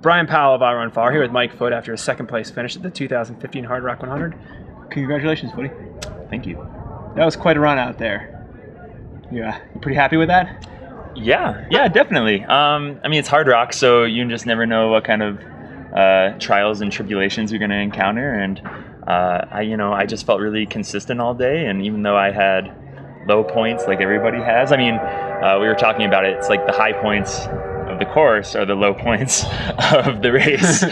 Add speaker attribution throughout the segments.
Speaker 1: Brian Powell of Run Far here with Mike Foote after a second place finish at the 2015 Hardrock 100. Congratulations, Footy.
Speaker 2: Thank you.
Speaker 1: That was quite a run out there. You pretty happy with that?
Speaker 2: Yeah, definitely. I mean, it's Hardrock, so you just never know what kind of trials and tribulations you're going to encounter. And I just felt really consistent all day. And even though I had low points like everybody has, I mean, we were talking about it. It's like the high points of the course are the low points of the race.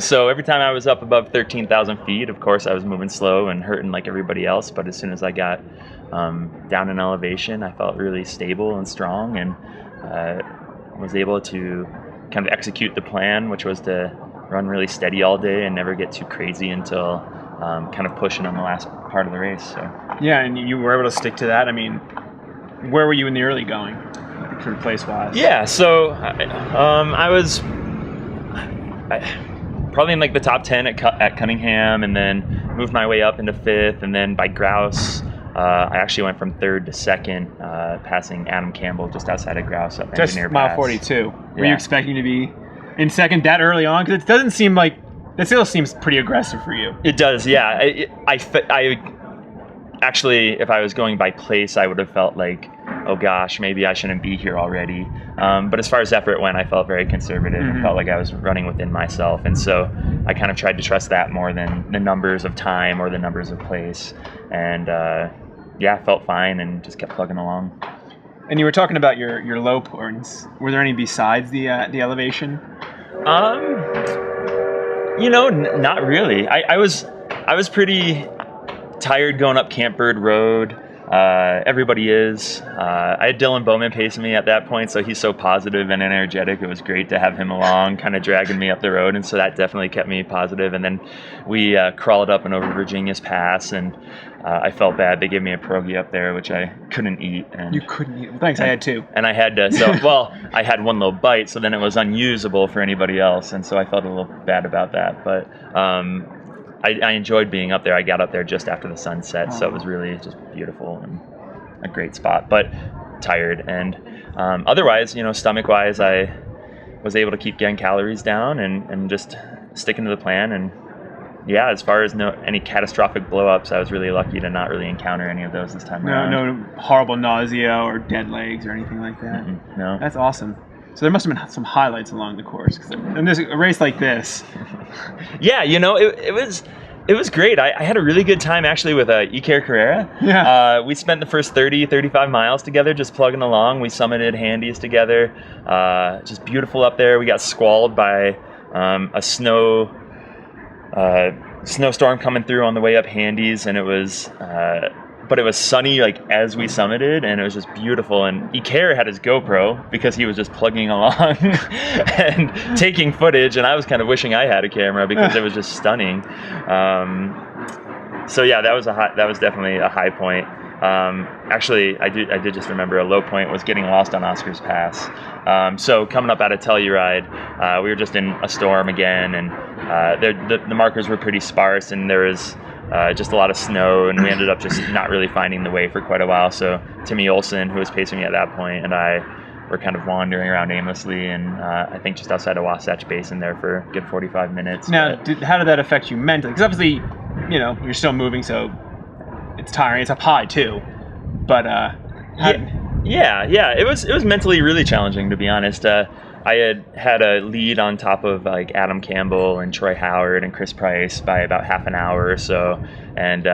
Speaker 2: So every time I was up above 13,000 feet, of course, I was moving slow and hurting like everybody else. But as soon as I got down in elevation, I felt really stable and strong, and was able to kind of execute the plan, which was to run really steady all day and never get too crazy until kind of pushing on the last part of the race. So
Speaker 1: yeah, and you were able to stick to that. I mean, where were you in the early going, sort of place-wise?
Speaker 2: Yeah, so I was probably in like the top 10 at Cunningham, and then moved my way up into 5th, and then by Grouse, I actually went from 3rd to 2nd, passing Adam Campbell just outside of Grouse up
Speaker 1: just
Speaker 2: Engineer
Speaker 1: mile
Speaker 2: Pass.
Speaker 1: 42. Were you expecting to be in 2nd that early on? Because it doesn't seem like that still seems pretty aggressive for you.
Speaker 2: It does, yeah. I actually, if I was going by place, I would have felt like, oh gosh, maybe I shouldn't be here already. But as far as effort went, I felt very conservative and felt like I was running within myself. And so I kind of tried to trust that more than the numbers of time or the numbers of place. And I felt fine and just kept plugging along.
Speaker 1: And you were talking about your low points. Were there any besides the elevation?
Speaker 2: Not really. I was pretty tired going up Camp Bird Road. Everybody is. I had Dylan Bowman pacing me at that point, so he's so positive and energetic. It was great to have him along, kind of dragging me up the road, and so that definitely kept me positive. And then we crawled up and over Virginia's Pass, and I felt bad. They gave me a pierogi up there, which I couldn't eat. And,
Speaker 1: you couldn't eat? Thanks, I had two.
Speaker 2: And I had to, I had one little bite, so then it was unusable for anybody else, and so I felt a little bad about that. But I enjoyed being up there. I got up there just after the sun set, so it was really just beautiful and a great spot, but tired. And otherwise, stomach-wise, I was able to keep getting calories down and just sticking to the plan. And yeah, as far as any catastrophic blow-ups, I was really lucky to not really encounter any of those this time around.
Speaker 1: No horrible nausea or dead legs or anything like that?
Speaker 2: No.
Speaker 1: That's awesome. So there must have been some highlights along the course. And there's a race like this.
Speaker 2: Yeah, it was great. I had a really good time actually with Iker Carrera.
Speaker 1: Yeah.
Speaker 2: We spent the first 35 miles together just plugging along. We summited Handies together. Just beautiful up there. We got squalled by a snowstorm coming through on the way up Handies, and it was but it was sunny like as we summited, and it was just beautiful. And Iker had his GoPro because he was just plugging along and taking footage, and I was kind of wishing I had a camera because it was just stunning. So yeah, that was definitely a high point. Actually, I did just remember a low point was getting lost on Oscar's Pass. So coming up out of Telluride, we were just in a storm again, and the markers were pretty sparse, and there was just a lot of snow, and we ended up just not really finding the way for quite a while. So Timmy Olsen, who was pacing me at that point, and I were kind of wandering around aimlessly, and I think just outside of Wasatch Basin there for a good 45 minutes.
Speaker 1: Now, how did that affect you mentally? Because obviously, you're still moving, so it's tiring. It's up high too, but
Speaker 2: it was mentally really challenging, to be honest. I had a lead on top of like Adam Campbell and Troy Howard and Chris Price by about half an hour or so, and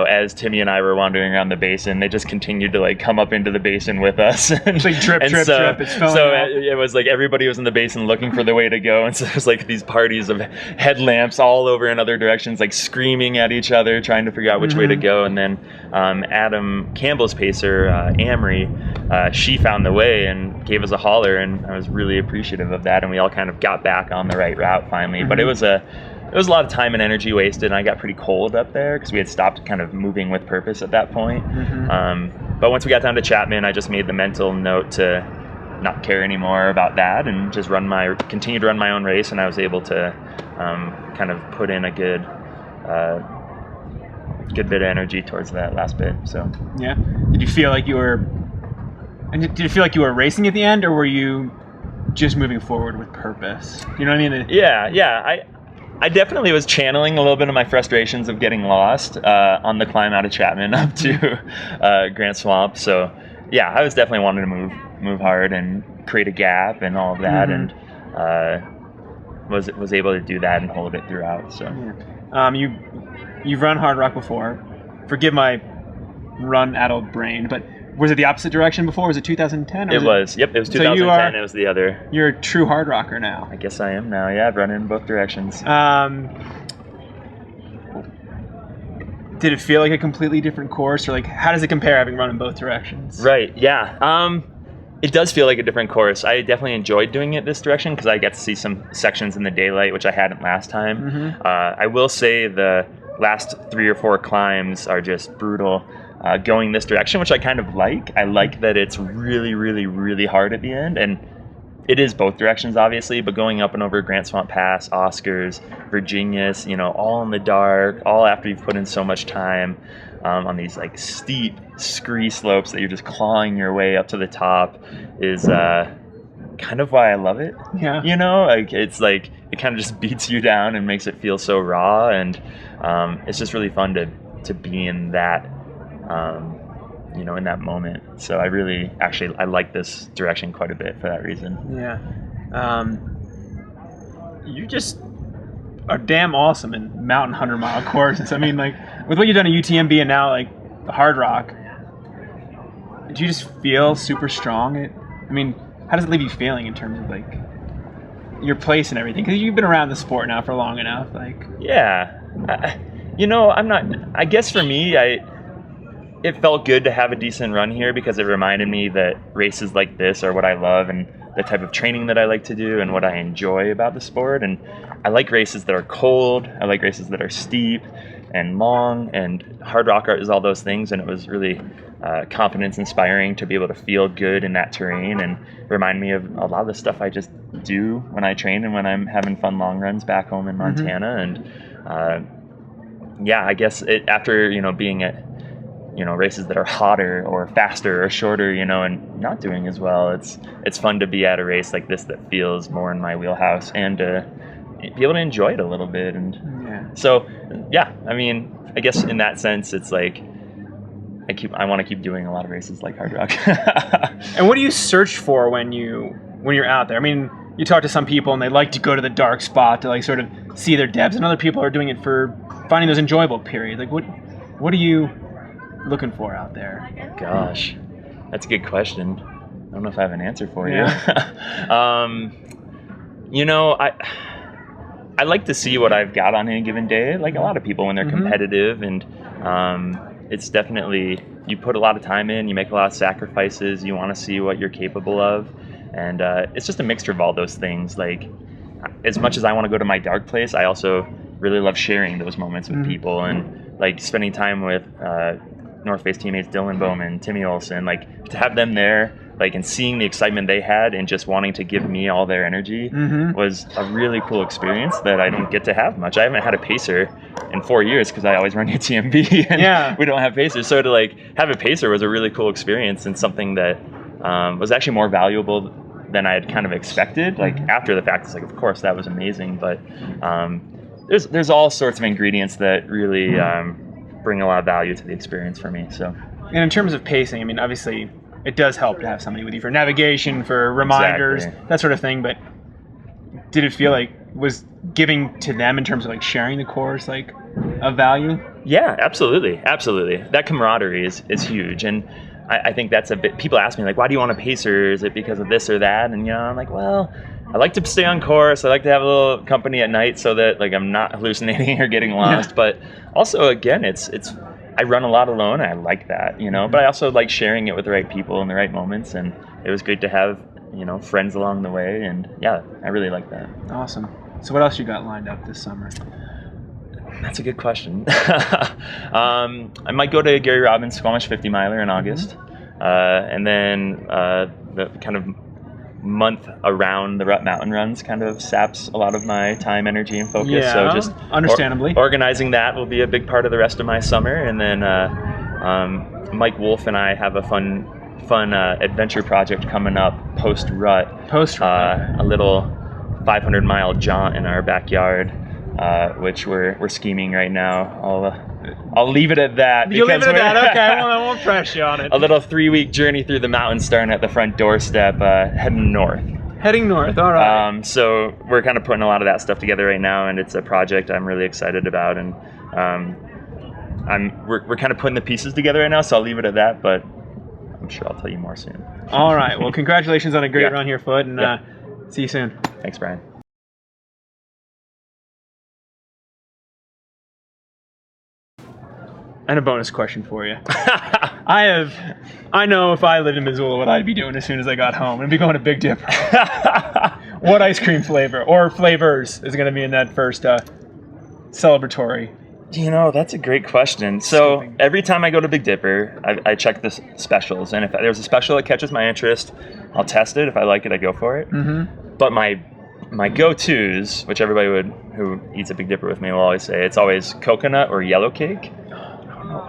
Speaker 2: as Timmy and I were wandering around the basin, they just continued to like come up into the basin with us.
Speaker 1: It's like drip. It's filling up.
Speaker 2: It was like everybody was in the basin looking for the way to go, and so it was like these parties of headlamps all over in other directions, like screaming at each other, trying to figure out which way to go. And then Adam Campbell's pacer, Amory, she found the way and gave us a holler, and I was really appreciative of that. And we all kind of got back on the right route finally. But it was a lot of time and energy wasted, and I got pretty cold up there because we had stopped kind of moving with purpose at that point. But once we got down to Chapman, I just made the mental note to not care anymore about that and just continue to run my own race, and I was able to kind of put in a good bit of energy towards that last bit. So
Speaker 1: yeah, did you feel like you were racing at the end, or were you just moving forward with purpose? You know what I mean?
Speaker 2: Yeah. I definitely was channeling a little bit of my frustrations of getting lost on the climb out of Chapman up to Grant Swamp. So yeah, I was definitely wanting to move hard and create a gap and all of that, and was able to do that and hold it throughout. So
Speaker 1: you've run Hardrock before. Forgive my run-addled brain, but was it the opposite direction before? Was it 2010?
Speaker 2: It was 2010. It was the other.
Speaker 1: You're a true hard rocker now.
Speaker 2: I guess I am now. Yeah, I've run in both directions.
Speaker 1: Did it feel like a completely different course, or like how does it compare having run in both directions?
Speaker 2: Right. Yeah. It does feel like a different course. I definitely enjoyed doing it this direction because I get to see some sections in the daylight, which I hadn't last time. I will say the last 3 or 4 climbs are just brutal. Going this direction, which I kind of like. I like that it's really, really, really hard at the end, and it is both directions, obviously, but going up and over Grant Swamp Pass, Oscars, Virginius, all in the dark, all after you've put in so much time on these like steep, scree slopes that you're just clawing your way up to the top is kind of why I love it.
Speaker 1: Yeah.
Speaker 2: It's like it kind of just beats you down and makes it feel so raw, and it's just really fun to be in that in that moment. So I really, I like this direction quite a bit for that reason.
Speaker 1: Yeah. You just are damn awesome in mountain 100-mile courses. I mean, like, with what you've done at UTMB and now, like, the Hardrock, do you just feel super strong? How does it leave you feeling in terms of, like, your place and everything? Because you've been around the sport now for long enough. Like,
Speaker 2: yeah. I'm not, I guess for me, it felt good to have a decent run here because it reminded me that races like this are what I love and the type of training that I like to do and what I enjoy about the sport. And I like races that are cold. I like races that are steep and long, and Hardrock is all those things. And it was really confidence inspiring to be able to feel good in that terrain and remind me of a lot of the stuff I just do when I train and when I'm having fun long runs back home in Montana. And I guess after, being at, races that are hotter or faster or shorter, and not doing as well, it's fun to be at a race like this that feels more in my wheelhouse and to be able to enjoy it a little bit. And I guess in that sense, it's like I want to keep doing a lot of races like Hardrock.
Speaker 1: And what do you search for when you're out there? I mean, you talk to some people and they like to go to the dark spot to like sort of see their depths, and other people are doing it for finding those enjoyable periods. Like, what are you looking for out there?
Speaker 2: Gosh, that's a good question. I don't know if I have an answer for you. I like to see what I've got on any given day, like a lot of people when they're competitive, and it's definitely, you put a lot of time in, you make a lot of sacrifices, you want to see what you're capable of, and it's just a mixture of all those things. Like, as much as I want to go to my dark place, I also really love sharing those moments with people, and like spending time with North Face teammates Dylan Bowman, Timmy Olsen, like to have them there, like, and seeing the excitement they had and just wanting to give me all their energy was a really cool experience that I don't get to have much. I haven't had a pacer in 4 years because I always run UTMB and we don't have pacers. So to like have a pacer was a really cool experience and something that was actually more valuable than I had kind of expected. Like after the fact, it's like, of course that was amazing, but there's all sorts of ingredients that really bring a lot of value to the experience for me. So,
Speaker 1: and in terms of pacing, I mean, obviously it does help to have somebody with you for navigation, for reminders, that sort of thing. But did it feel like was giving to them in terms of like sharing the course like of value?
Speaker 2: Yeah, absolutely. That camaraderie is huge, and I think that's a bit. People ask me like, why do you want a pacer? Is it because of this or that? And I'm like, well, I like to stay on course. I like to have a little company at night so that like I'm not hallucinating or getting lost. But also, again, it's I run a lot alone. And I like that, but I also like sharing it with the right people in the right moments. And it was great to have, friends along the way. And yeah, I really like that.
Speaker 1: Awesome. So what else you got lined up this summer?
Speaker 2: That's a good question. I might go to Gary Robbins' Squamish 50 miler in August. And then the kind of month around the Rut Mountain runs kind of saps a lot of my time, energy, and focus.
Speaker 1: Yeah,
Speaker 2: so just
Speaker 1: understandably
Speaker 2: organizing that will be a big part of the rest of my summer. And then Mike Wolf and I have a fun fun adventure project coming up, Post-Rut. A little 500-mile jaunt in our backyard, which we're scheming right now. I'll leave it at that.
Speaker 1: You leave it at that. Okay, I won't press you on it.
Speaker 2: A little 3-week journey through the mountains, starting at the front doorstep, heading north.
Speaker 1: Heading north, all right.
Speaker 2: So we're kind of putting a lot of that stuff together right now, and it's a project I'm really excited about, and we're kind of putting the pieces together right now. So I'll leave it at that, but I'm sure I'll tell you more soon.
Speaker 1: All right. Well, congratulations on a great run here, Foote, and see you soon.
Speaker 2: Thanks, Brian.
Speaker 1: And a bonus question for you. I know if I lived in Missoula what I'd be doing as soon as I got home. I'd be going to Big Dipper. What ice cream flavor or flavors is going to be in that first celebratory?
Speaker 2: That's a great question. So every time I go to Big Dipper, I check the specials, and if there's a special that catches my interest, I'll test it. If I like it, I go for it. Mm-hmm. But my go-tos, which everybody who eats a Big Dipper with me will always say, it's always coconut or yellow cake.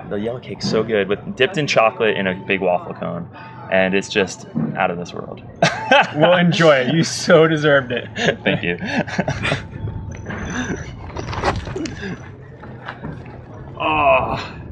Speaker 2: The yellow cake's so good, dipped in chocolate in a big waffle cone, and it's just out of this world.
Speaker 1: Well, enjoy it. You so deserved it.
Speaker 2: Thank you.
Speaker 1: Oh.